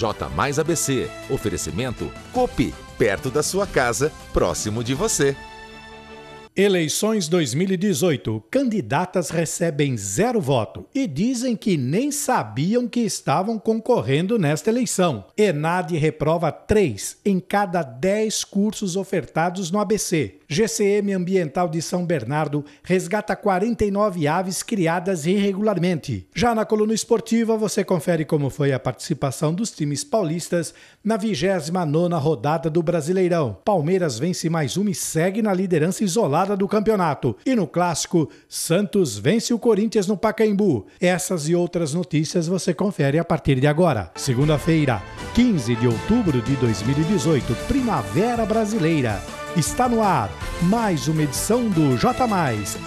J mais ABC. Oferecimento Copi, perto da sua casa, próximo de você. Eleições 2018. Candidatas recebem 0 voto e dizem que nem sabiam que estavam concorrendo nesta eleição. ENAD reprova 3 em cada 10 cursos ofertados no ABC. GCM Ambiental de São Bernardo resgata 49 aves criadas irregularmente. Já na coluna esportiva, você confere como foi a participação dos times paulistas na 29ª rodada do Brasileirão. Palmeiras vence mais uma e segue na liderança isolada do campeonato. E no clássico, Santos vence o Corinthians no Pacaembu. Essas e outras notícias você confere a partir de agora. Segunda-feira, 15 de outubro de 2018, Primavera Brasileira. Está no ar mais uma edição do J+,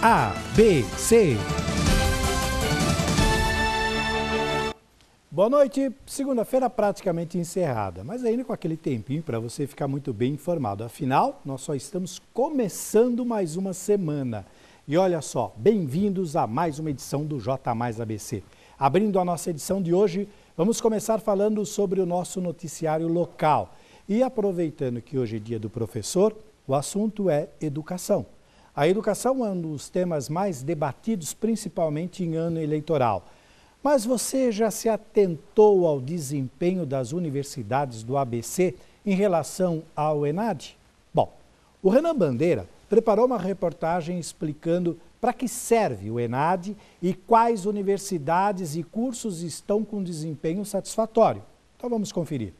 ABC. Boa noite, segunda-feira praticamente encerrada, mas ainda com aquele tempinho para você ficar muito bem informado. Afinal, nós só estamos começando mais uma semana. E olha só, bem-vindos a mais uma edição do J+, ABC. Abrindo a nossa edição de hoje, vamos começar falando sobre o nosso noticiário local. E aproveitando que hoje é dia do professor, o assunto é educação. A educação é um dos temas mais debatidos, principalmente em ano eleitoral. Mas você já se atentou ao desempenho das universidades do ABC em relação ao ENAD? Bom, o Renan Bandeira preparou uma reportagem explicando para que serve o ENAD e quais universidades e cursos estão com desempenho satisfatório. Então vamos conferir.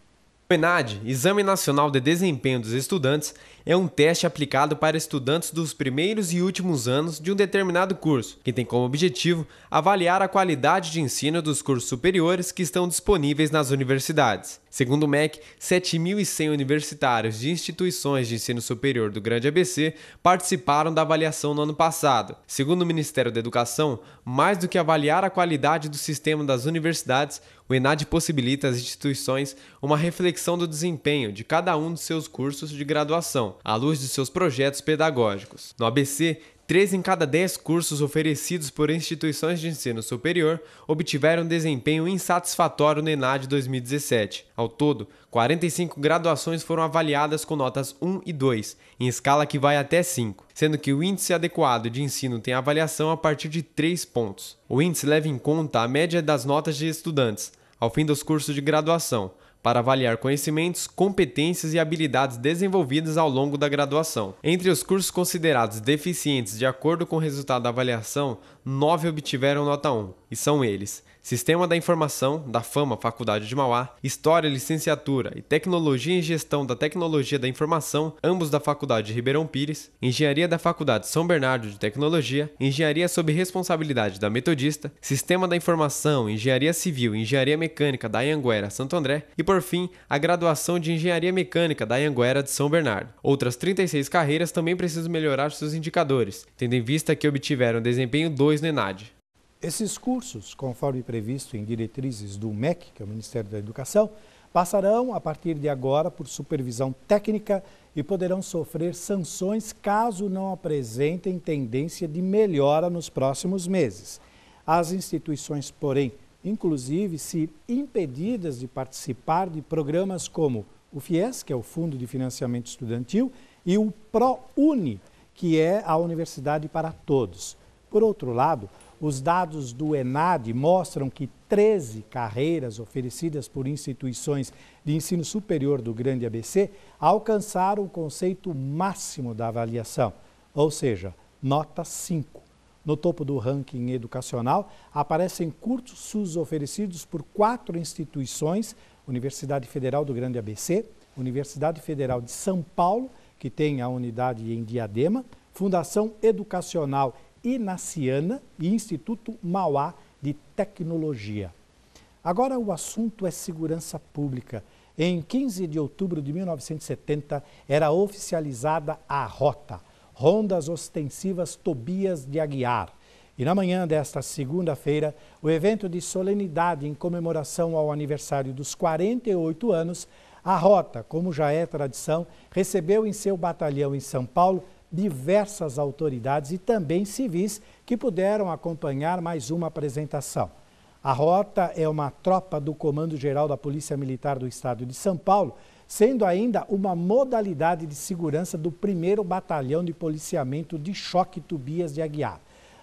O ENAD, Exame Nacional de Desempenho dos Estudantes, é um teste aplicado para estudantes dos primeiros e últimos anos de um determinado curso, que tem como objetivo avaliar a qualidade de ensino dos cursos superiores que estão disponíveis nas universidades. Segundo o MEC, 7.100 universitários de instituições de ensino superior do Grande ABC participaram da avaliação no ano passado. Segundo o Ministério da Educação, mais do que avaliar a qualidade do sistema das universidades, o ENAD possibilita às instituições uma reflexão do desempenho de cada um dos seus cursos de graduação, à luz de seus projetos pedagógicos. No ABC, 3 em cada 10 cursos oferecidos por instituições de ensino superior obtiveram desempenho insatisfatório no ENAD 2017. Ao todo, 45 graduações foram avaliadas com notas 1 e 2, em escala que vai até 5, sendo que o índice adequado de ensino tem avaliação a partir de 3 pontos. O índice leva em conta a média das notas de estudantes, ao fim dos cursos de graduação, para avaliar conhecimentos, competências e habilidades desenvolvidas ao longo da graduação. Entre os cursos considerados deficientes de acordo com o resultado da avaliação, 9 obtiveram nota 1, e são eles: Sistema da Informação, da FAMA Faculdade de Mauá, História, Licenciatura e Tecnologia e Gestão da Tecnologia da Informação, ambos da Faculdade de Ribeirão Pires, Engenharia da Faculdade São Bernardo de Tecnologia, Engenharia sob responsabilidade da Metodista, Sistema da Informação, Engenharia Civil e Engenharia Mecânica da Anhanguera, Santo André e, por fim, a graduação de Engenharia Mecânica da Anhanguera de São Bernardo. Outras 36 carreiras também precisam melhorar seus indicadores, tendo em vista que obtiveram desempenho 2 no ENAD. Esses cursos, conforme previsto em diretrizes do MEC, que é o Ministério da Educação, passarão, a partir de agora, por supervisão técnica e poderão sofrer sanções caso não apresentem tendência de melhora nos próximos meses. As instituições, porém, inclusive, se impedidas de participar de programas como o FIES, que é o Fundo de Financiamento Estudantil, e o ProUni, que é a Universidade para Todos. Por outro lado, os dados do ENAD mostram que 13 carreiras oferecidas por instituições de ensino superior do Grande ABC alcançaram o conceito máximo da avaliação, ou seja, nota 5. No topo do ranking educacional aparecem cursos oferecidos por 4 instituições: Universidade Federal do Grande ABC, Universidade Federal de São Paulo, que tem a unidade em Diadema, Fundação Educacional Inaciana e Instituto Mauá de Tecnologia. Agora o assunto é segurança pública. Em 15 de outubro de 1970 era oficializada a ROTA, Rondas Ostensivas Tobias de Aguiar. E na manhã desta segunda-feira, o evento de solenidade em comemoração ao aniversário dos 48 anos, a ROTA, como já é tradição, recebeu em seu batalhão em São Paulo diversas autoridades e também civis que puderam acompanhar mais uma apresentação. A rota é uma tropa do Comando Geral da Polícia Militar do Estado de São Paulo, sendo ainda uma modalidade de segurança do 1º Batalhão de Policiamento de Choque Tobias de Aguiar.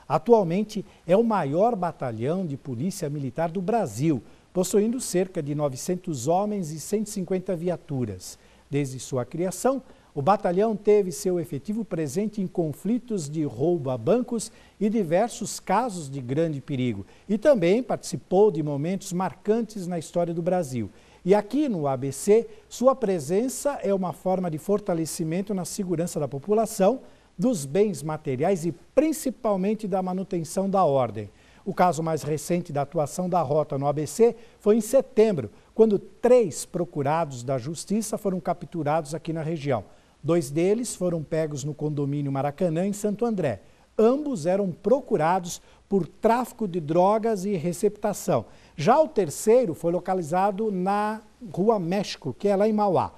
Atualmente é o maior batalhão de polícia militar do Brasil, possuindo cerca de 900 homens e 150 viaturas. Desde sua criação, o batalhão teve seu efetivo presente em conflitos de roubo a bancos e diversos casos de grande perigo. E também participou de momentos marcantes na história do Brasil. E aqui no ABC, sua presença é uma forma de fortalecimento na segurança da população, dos bens materiais e principalmente da manutenção da ordem. O caso mais recente da atuação da rota no ABC foi em setembro, quando 3 procurados da Justiça foram capturados aqui na região. 2 deles foram pegos no condomínio Maracanã, em Santo André. Ambos eram procurados por tráfico de drogas e receptação. Já o terceiro foi localizado na Rua México, que é lá em Mauá.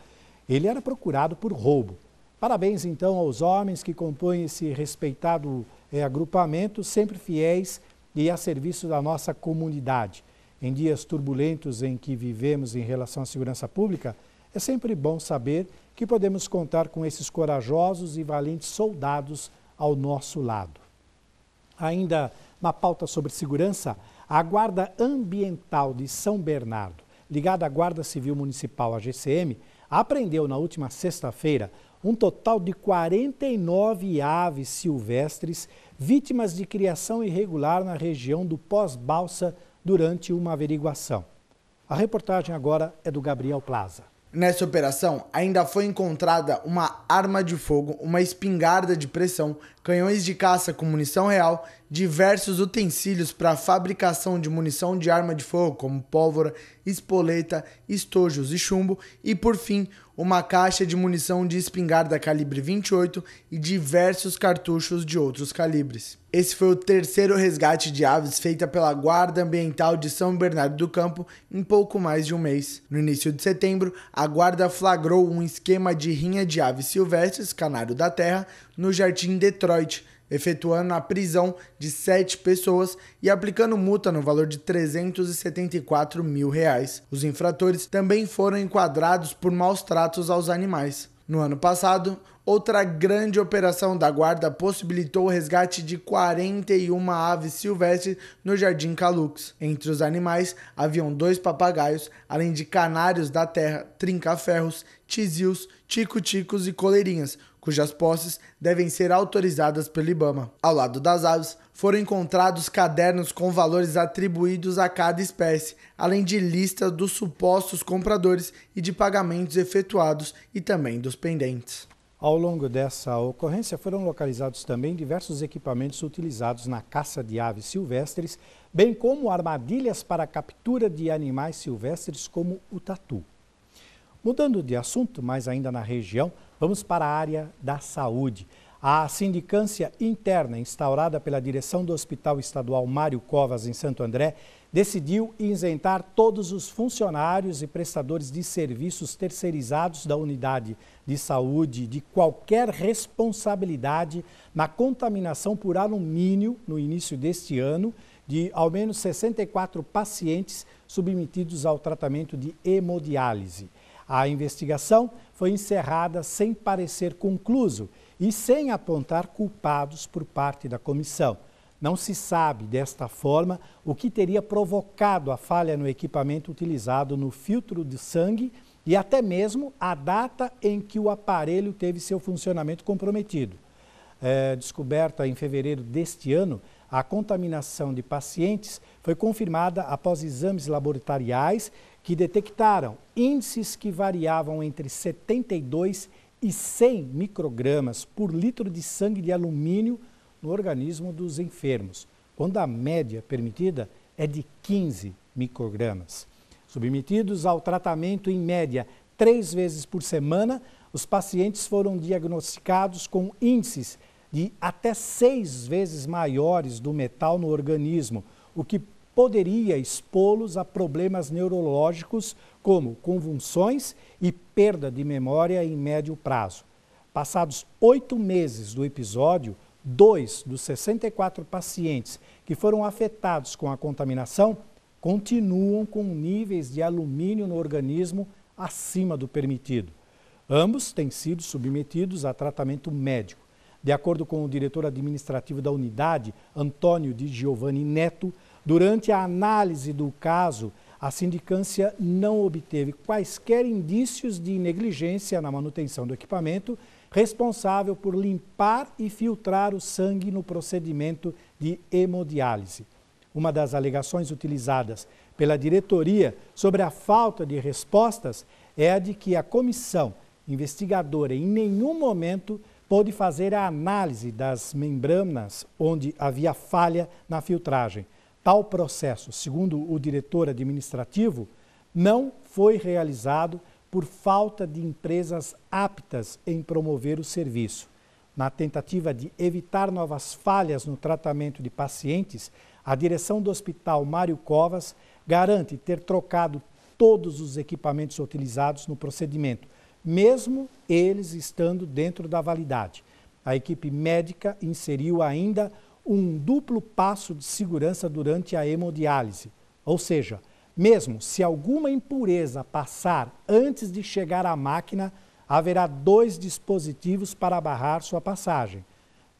Ele era procurado por roubo. Parabéns, então, aos homens que compõem esse respeitado agrupamento, sempre fiéis e a serviço da nossa comunidade. Em dias turbulentos em que vivemos em relação à segurança pública, é sempre bom saber que podemos contar com esses corajosos e valentes soldados ao nosso lado. Ainda na pauta sobre segurança, a Guarda Ambiental de São Bernardo, ligada à Guarda Civil Municipal, a GCM, apreendeu na última sexta-feira um total de 49 aves silvestres vítimas de criação irregular na região do Pós-Balsa durante uma averiguação. A reportagem agora é do Gabriel Plaza. Nessa operação, ainda foi encontrada uma arma de fogo, uma espingarda de pressão, canhões de caça com munição real, diversos utensílios para a fabricação de munição de arma de fogo, como pólvora, espoleta, estojos e chumbo, e, por fim, uma caixa de munição de espingarda calibre 28 e diversos cartuchos de outros calibres. Esse foi o terceiro resgate de aves feita pela Guarda Ambiental de São Bernardo do Campo em pouco mais de um mês. No início de setembro, a Guarda flagrou um esquema de rinha de aves silvestres, canário da terra, no Jardim Detroit, efetuando a prisão de 7 pessoas e aplicando multa no valor de R$374 mil. Os infratores também foram enquadrados por maus tratos aos animais. No ano passado, outra grande operação da Guarda possibilitou o resgate de 41 aves silvestres no Jardim Calux. Entre os animais, haviam 2 papagaios, além de canários da terra, trinca-ferros, tisius, tico-ticos e coleirinhas, cujas posses devem ser autorizadas pelo IBAMA. Ao lado das aves, foram encontrados cadernos com valores atribuídos a cada espécie, além de lista dos supostos compradores e de pagamentos efetuados e também dos pendentes. Ao longo dessa ocorrência, foram localizados também diversos equipamentos utilizados na caça de aves silvestres, bem como armadilhas para a captura de animais silvestres como o tatu. Mudando de assunto, mas ainda na região, vamos para a área da saúde. A sindicância interna instaurada pela direção do Hospital Estadual Mário Covas, em Santo André, decidiu isentar todos os funcionários e prestadores de serviços terceirizados da unidade de saúde de qualquer responsabilidade na contaminação por alumínio no início deste ano de ao menos 64 pacientes submetidos ao tratamento de hemodiálise. A investigação foi encerrada sem parecer concluso e sem apontar culpados por parte da comissão. Não se sabe, desta forma, o que teria provocado a falha no equipamento utilizado no filtro de sangue e até mesmo a data em que o aparelho teve seu funcionamento comprometido. Descoberta em fevereiro deste ano, a contaminação de pacientes foi confirmada após exames laboratoriais que detectaram índices que variavam entre 72 e 100 microgramas por litro de sangue de alumínio no organismo dos enfermos, quando a média permitida é de 15 microgramas. Submetidos ao tratamento em média 3 vezes por semana, os pacientes foram diagnosticados com índices de até 6 vezes maiores do metal no organismo, o que poderia expô-los a problemas neurológicos como convulsões e perda de memória em médio prazo. Passados 8 meses do episódio, 2 dos 64 pacientes que foram afetados com a contaminação continuam com níveis de alumínio no organismo acima do permitido. Ambos têm sido submetidos a tratamento médico. De acordo com o diretor administrativo da unidade, Antônio de Giovanni Neto, durante a análise do caso, a sindicância não obteve quaisquer indícios de negligência na manutenção do equipamento, responsável por limpar e filtrar o sangue no procedimento de hemodiálise. Uma das alegações utilizadas pela diretoria sobre a falta de respostas é a de que a comissão investigadora em nenhum momento pôde fazer a análise das membranas onde havia falha na filtragem. Tal processo, segundo o diretor administrativo, não foi realizado por falta de empresas aptas em promover o serviço. Na tentativa de evitar novas falhas no tratamento de pacientes, a direção do Hospital Mário Covas garante ter trocado todos os equipamentos utilizados no procedimento, mesmo eles estando dentro da validade. A equipe médica inseriu ainda um duplo passo de segurança durante a hemodiálise, ou seja, mesmo se alguma impureza passar antes de chegar à máquina, haverá 2 dispositivos para barrar sua passagem.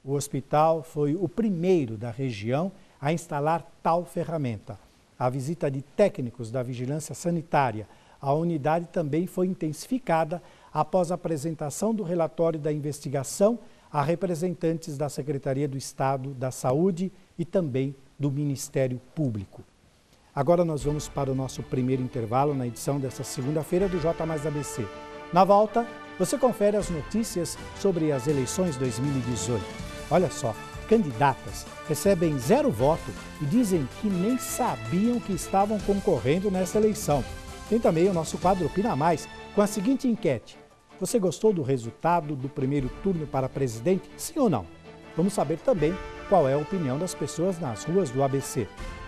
O hospital foi o primeiro da região a instalar tal ferramenta. A visita de técnicos da Vigilância Sanitária à unidade também foi intensificada após a apresentação do relatório da investigação a representantes da Secretaria do Estado da Saúde e também do Ministério Público. Agora nós vamos para o nosso primeiro intervalo na edição desta segunda-feira do J mais ABC. Na volta, você confere as notícias sobre as eleições 2018. Olha só, candidatas recebem 0 voto e dizem que nem sabiam que estavam concorrendo nessa eleição. Tem também o nosso quadro Opina Mais, com a seguinte enquete. Você gostou do resultado do primeiro turno para presidente? Sim ou não? Vamos saber também qual é a opinião das pessoas nas ruas do ABC.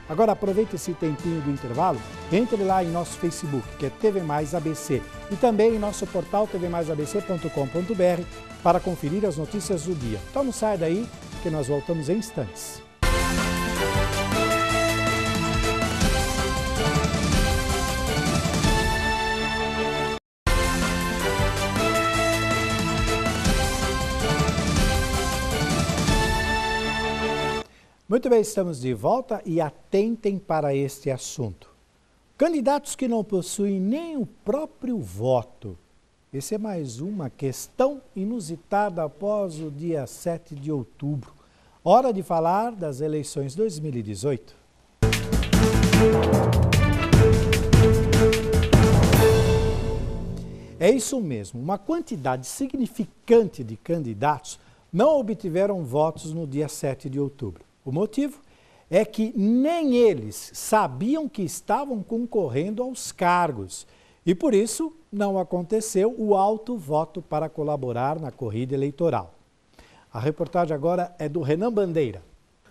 Agora aproveite esse tempinho do intervalo, entre lá em nosso Facebook, que é TV Mais ABC, e também em nosso portal tvmaisabc.com.br para conferir as notícias do dia. Então não saia daí, que nós voltamos em instantes. Muito bem, estamos de volta e atentem para este assunto. Candidatos que não possuem nem o próprio voto. Essa é mais uma questão inusitada após o dia 7 de outubro. Hora de falar das eleições 2018. É isso mesmo, uma quantidade significante de candidatos não obtiveram votos no dia 7 de outubro. O motivo é que nem eles sabiam que estavam concorrendo aos cargos e, por isso, não aconteceu o alto voto para colaborar na corrida eleitoral. A reportagem agora é do Renan Bandeira.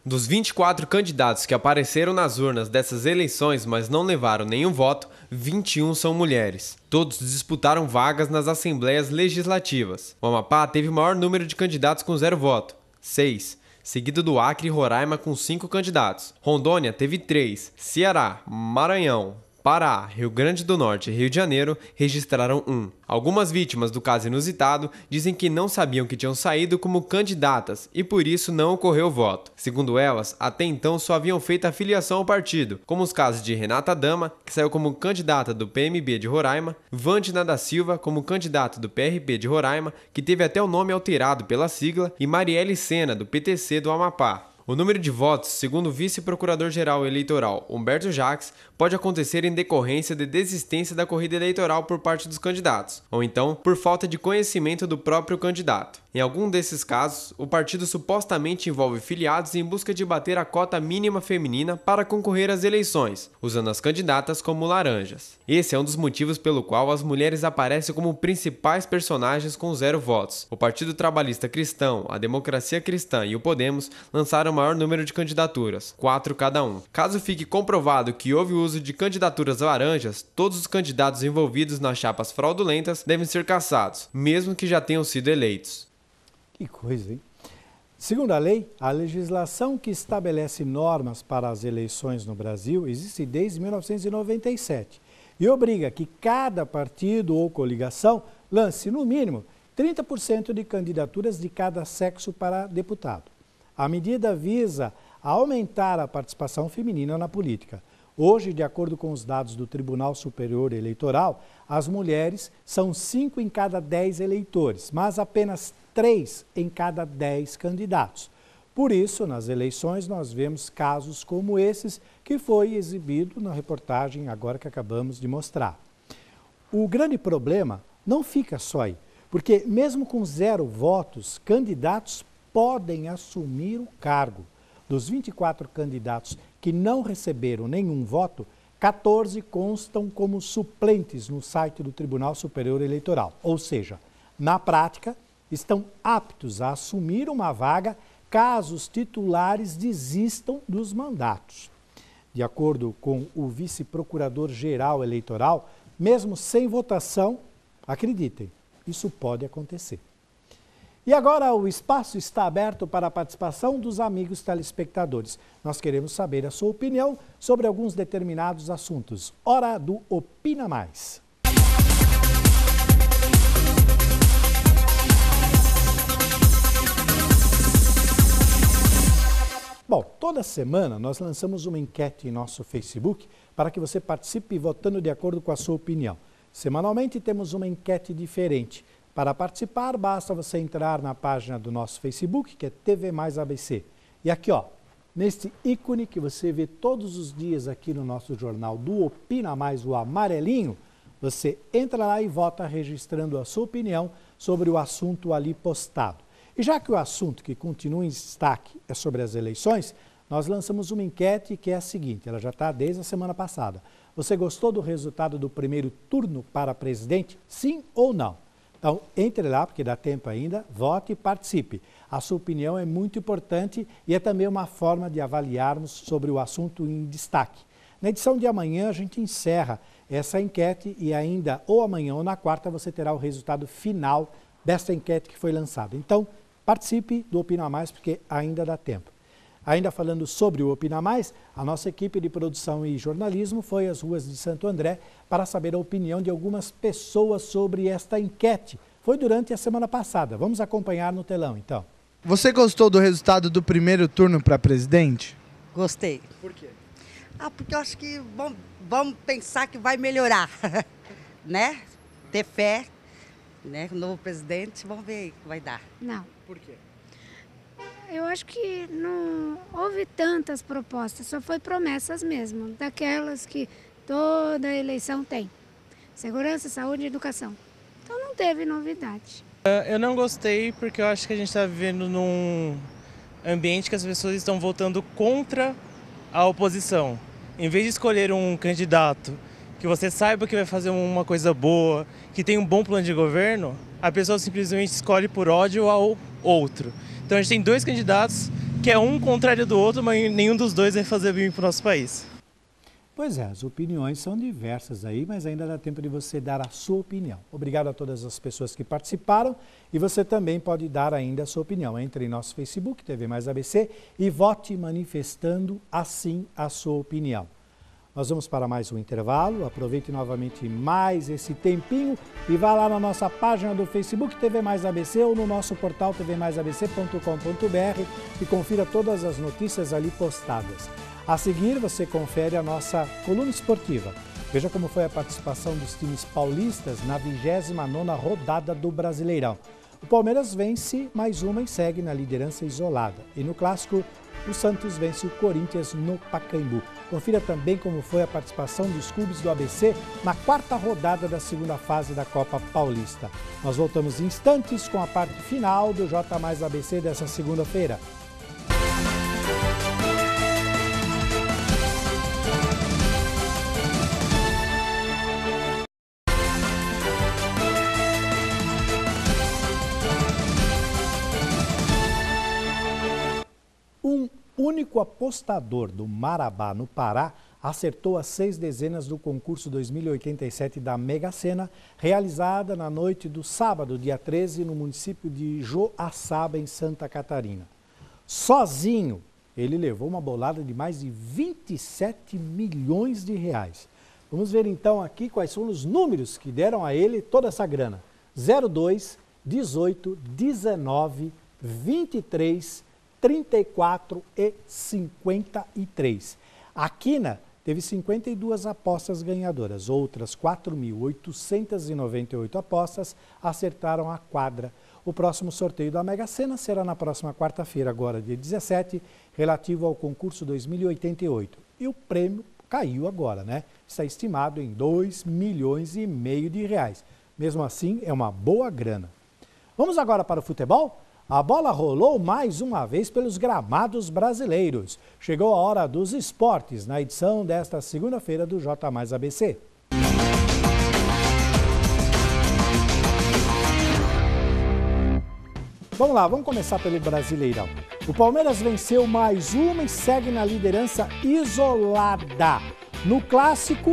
Dos 24 candidatos que apareceram nas urnas dessas eleições, mas não levaram nenhum voto, 21 são mulheres. Todos disputaram vagas nas assembleias legislativas. O Amapá teve o maior número de candidatos com 0 voto, 6. Seguido do Acre e Roraima com 5 candidatos. Rondônia teve 3. Ceará, Maranhão, Pará, Rio Grande do Norte e Rio de Janeiro registraram 1. Algumas vítimas do caso inusitado dizem que não sabiam que tinham saído como candidatas e por isso não ocorreu voto. Segundo elas, até então só haviam feito a filiação ao partido, como os casos de Renata Dama, que saiu como candidata do PMB de Roraima, Vandina da Silva como candidata do PRP de Roraima, que teve até o nome alterado pela sigla, e Marielle Sena, do PTC do Amapá. O número de votos, segundo o vice-procurador-geral eleitoral Humberto Jacques, pode acontecer em decorrência de desistência da corrida eleitoral por parte dos candidatos, ou então por falta de conhecimento do próprio candidato. Em algum desses casos, o partido supostamente envolve filiados em busca de bater a cota mínima feminina para concorrer às eleições, usando as candidatas como laranjas. Esse é um dos motivos pelo qual as mulheres aparecem como principais personagens com 0 votos. O Partido Trabalhista Cristão, a Democracia Cristã e o Podemos lançaram o maior número de candidaturas, 4 cada um. Caso fique comprovado que houve o uso de candidaturas laranjas, todos os candidatos envolvidos nas chapas fraudulentas devem ser cassados, mesmo que já tenham sido eleitos. Que coisa, hein? Segundo a lei, a legislação que estabelece normas para as eleições no Brasil existe desde 1997 e obriga que cada partido ou coligação lance, no mínimo, 30% de candidaturas de cada sexo para deputado. A medida visa aumentar a participação feminina na política. Hoje, de acordo com os dados do Tribunal Superior Eleitoral, as mulheres são 5 em cada 10 eleitores, mas apenas 3 em cada 10 candidatos. Por isso, nas eleições, nós vemos casos como esses que foi exibido na reportagem agora que acabamos de mostrar. O grande problema não fica só aí, porque mesmo com 0 votos, candidatos podem assumir o cargo. Dos 24 candidatos que não receberam nenhum voto, 14 constam como suplentes no site do Tribunal Superior Eleitoral. Ou seja, na prática, estão aptos a assumir uma vaga caso os titulares desistam dos mandatos. De acordo com o vice-procurador-geral eleitoral, mesmo sem votação, acreditem, isso pode acontecer. E agora o espaço está aberto para a participação dos amigos telespectadores. Nós queremos saber a sua opinião sobre alguns determinados assuntos. Hora do Opina Mais. Bom, toda semana nós lançamos uma enquete em nosso Facebook para que você participe votando de acordo com a sua opinião. Semanalmente temos uma enquete diferente. Para participar, basta você entrar na página do nosso Facebook, que é TV Mais ABC. E aqui, ó, neste ícone que você vê todos os dias aqui no nosso jornal do Opina Mais, o amarelinho, você entra lá e vota registrando a sua opinião sobre o assunto ali postado. E já que o assunto que continua em destaque é sobre as eleições, nós lançamos uma enquete que é a seguinte, ela já está desde a semana passada. Você gostou do resultado do primeiro turno para presidente? Sim ou não? Então, entre lá, porque dá tempo ainda, vote e participe. A sua opinião é muito importante e é também uma forma de avaliarmos sobre o assunto em destaque. Na edição de amanhã, a gente encerra essa enquete e ainda, ou amanhã ou na quarta, você terá o resultado final desta enquete que foi lançada. Então, participe do Opina Mais, porque ainda dá tempo. Ainda falando sobre o Opina Mais, a nossa equipe de produção e jornalismo foi às ruas de Santo André para saber a opinião de algumas pessoas sobre esta enquete. Foi durante a semana passada. Vamos acompanhar no telão, então. Você gostou do resultado do primeiro turno para presidente? Gostei. Por quê? Porque eu acho que vamos pensar que vai melhorar, né? Ter fé, né? O novo presidente, vamos ver o que vai dar. Não. Por quê? Eu acho que não houve tantas propostas, só foi promessas mesmo, daquelas que toda eleição tem. Segurança, saúde e educação. Então não teve novidade. Eu não gostei porque eu acho que a gente está vivendo num ambiente que as pessoas estão votando contra a oposição. Em vez de escolher um candidato que você saiba que vai fazer uma coisa boa, que tem um bom plano de governo, a pessoa simplesmente escolhe por ódio ao outro. Então a gente tem 2 candidatos, que é um contrário do outro, mas nenhum dos dois vai fazer bem para o nosso país. Pois é, as opiniões são diversas aí, mas ainda dá tempo de você dar a sua opinião. Obrigado a todas as pessoas que participaram e você também pode dar ainda a sua opinião. Entre em nosso Facebook, TV Mais ABC, e vote manifestando assim a sua opinião. Nós vamos para mais um intervalo, aproveite novamente mais esse tempinho e vá lá na nossa página do Facebook TV Mais ABC ou no nosso portal tvmaisabc.com.br e confira todas as notícias ali postadas. A seguir, você confere a nossa coluna esportiva. Veja como foi a participação dos times paulistas na 29ª rodada do Brasileirão. O Palmeiras vence mais uma e segue na liderança isolada. E no clássico, o Santos vence o Corinthians no Pacaembu. Confira também como foi a participação dos clubes do ABC na 4ª rodada da segunda fase da Copa Paulista. Nós voltamos em instantes com a parte final do J Mais ABC dessa segunda-feira. Um único apostador do Marabá, no Pará, acertou as 6 dezenas do concurso 2087 da Mega Sena, realizada na noite do sábado, dia 13, no município de Joaçaba, em Santa Catarina. Sozinho, ele levou uma bolada de mais de 27 milhões de reais. Vamos ver então aqui quais são os números que deram a ele toda essa grana. 02, 18, 19, 23, 34 e 53. A quina teve 52 apostas ganhadoras. Outras 4.898 apostas acertaram a quadra. O próximo sorteio da Mega Sena será na próxima quarta-feira, agora dia 17, relativo ao concurso 2088. E o prêmio caiu agora, né? Está estimado em 2,5 milhões de reais. Mesmo assim, é uma boa grana. Vamos agora para o futebol? A bola rolou mais uma vez pelos gramados brasileiros. Chegou a hora dos esportes na edição desta segunda-feira do J Mais ABC. Vamos lá, vamos começar pelo Brasileirão. O Palmeiras venceu mais uma e segue na liderança isolada. No clássico,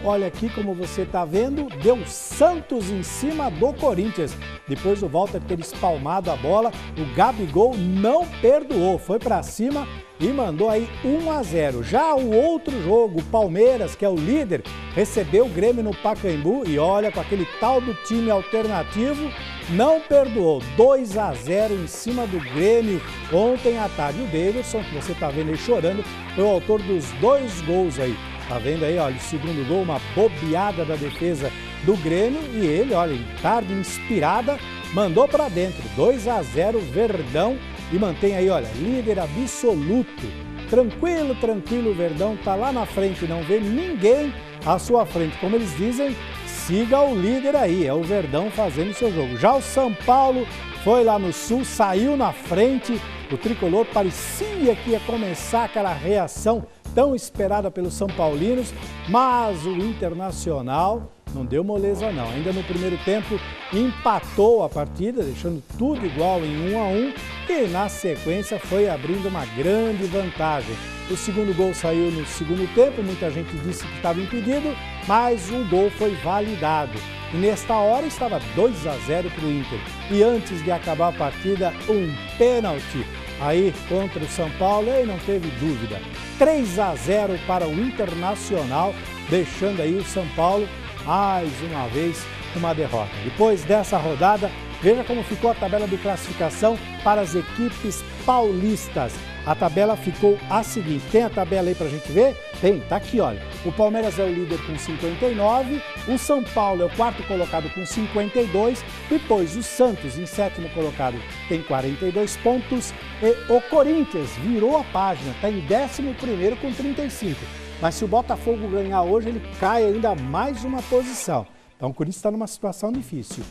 olha aqui como você está vendo, deu Santos em cima do Corinthians. Depois do Walter ter espalmado a bola, o Gabigol não perdoou, foi para cima e mandou aí 1-0. Já o outro jogo, o Palmeiras, que é o líder, recebeu o Grêmio no Pacaembu e olha, com aquele tal do time alternativo, não perdoou. 2-0 em cima do Grêmio ontem à tarde. O Davidson, que você está vendo aí chorando, foi o autor dos 2 gols aí. Tá vendo aí, olha, o segundo gol, uma bobeada da defesa do Grêmio e ele, olha, em tarde inspirada, mandou para dentro. 2-0 Verdão e mantém aí, olha, líder absoluto. Tranquilo, tranquilo, o Verdão tá lá na frente, não vê ninguém à sua frente. Como eles dizem, siga o líder aí, é o Verdão fazendo seu jogo. Já o São Paulo foi lá no Sul, saiu na frente, o tricolor parecia que ia começar aquela reação tão esperada pelos São Paulinos, mas o Internacional não deu moleza não. Ainda no primeiro tempo empatou a partida, deixando tudo igual em 1-1 e na sequência foi abrindo uma grande vantagem. O segundo gol saiu no segundo tempo, muita gente disse que estava impedido, mas o gol foi validado. E nesta hora estava 2-0 para o Inter. E antes de acabar a partida, um pênalti aí contra o São Paulo, e não teve dúvida. 3-0 para o Internacional, deixando aí o São Paulo mais uma vez uma derrota. Depois dessa rodada, veja como ficou a tabela de classificação para as equipes paulistas. A tabela ficou a seguinte, tem a tabela aí pra gente ver? Tem, tá aqui, olha. O Palmeiras é o líder com 59, o São Paulo é o quarto colocado com 52, depois o Santos em sétimo colocado tem 42 pontos e o Corinthians virou a página, está em 11º com 35. Mas se o Botafogo ganhar hoje, ele cai ainda mais uma posição. Então o Corinthians está numa situação difícil.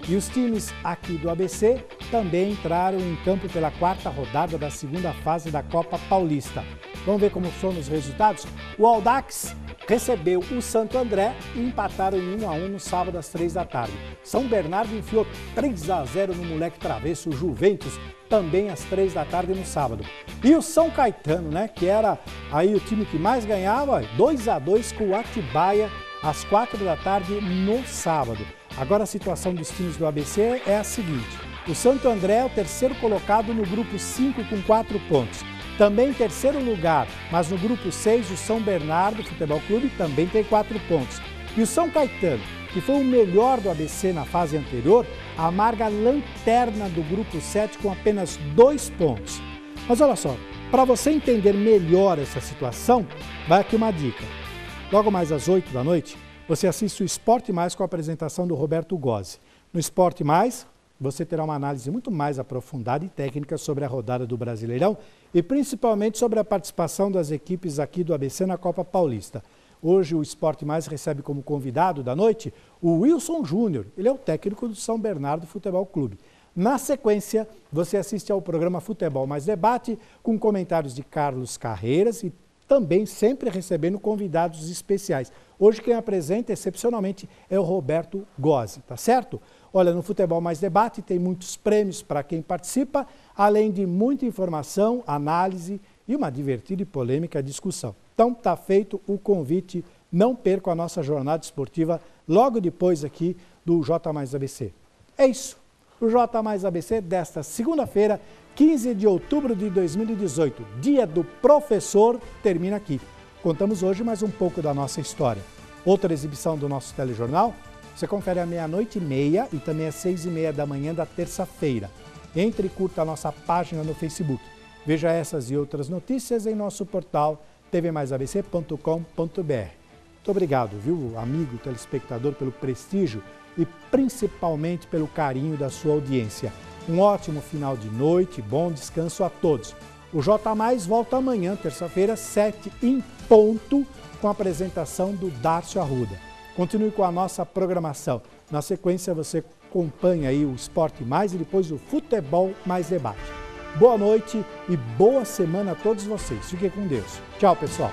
E os times aqui do ABC também entraram em campo pela 4ª rodada da segunda fase da Copa Paulista. Vamos ver como foram os resultados? O Audax recebeu o Santo André e empataram em 1-1 no sábado às 3 da tarde. São Bernardo enfiou 3-0 no moleque travesso, o Juventus, também às 3 da tarde no sábado. E o São Caetano, né, que era aí o time que mais ganhava, 2-2 com o Atibaia às 4 da tarde no sábado. Agora a situação dos times do ABC é a seguinte. O Santo André é o terceiro colocado no grupo 5 com 4 pontos. Também em terceiro lugar, mas no grupo 6, o São Bernardo Futebol Clube também tem 4 pontos. E o São Caetano, que foi o melhor do ABC na fase anterior, amarga a lanterna do grupo 7 com apenas 2 pontos. Mas olha só, para você entender melhor essa situação, vai aqui uma dica. Logo mais às 8 da noite, você assiste o Esporte Mais com a apresentação do Roberto Gozzi. No Esporte Mais, você terá uma análise muito mais aprofundada e técnica sobre a rodada do Brasileirão e principalmente sobre a participação das equipes aqui do ABC na Copa Paulista. Hoje o Esporte Mais recebe como convidado da noite o Wilson Júnior. Ele é o técnico do São Bernardo Futebol Clube. Na sequência, você assiste ao programa Futebol Mais Debate com comentários de Carlos Carreiras e também sempre recebendo convidados especiais. Hoje quem apresenta, excepcionalmente, é o Roberto Gozzi, tá certo? Olha, no Futebol Mais Debate tem muitos prêmios para quem participa, além de muita informação, análise e uma divertida e polêmica discussão. Então, tá feito o convite, não perca a nossa jornada esportiva logo depois aqui do J Mais ABC. É isso, o J Mais ABC desta segunda-feira, 15 de outubro de 2018, Dia do Professor, termina aqui. Contamos hoje mais um pouco da nossa história. Outra exibição do nosso telejornal você confere à 00:30 e também às 6:30 da manhã da terça-feira. Entre e curta a nossa página no Facebook. Veja essas e outras notícias em nosso portal tvmaisabc.com.br. Muito obrigado, viu, amigo telespectador, pelo prestígio e principalmente pelo carinho da sua audiência. Um ótimo final de noite, bom descanso a todos. O J+ volta amanhã, terça-feira, 7 em ponto, com a apresentação do Dárcio Arruda. Continue com a nossa programação. Na sequência, você acompanha aí o Esporte Mais e depois o Futebol Mais Debate. Boa noite e boa semana a todos vocês. Fiquem com Deus. Tchau, pessoal.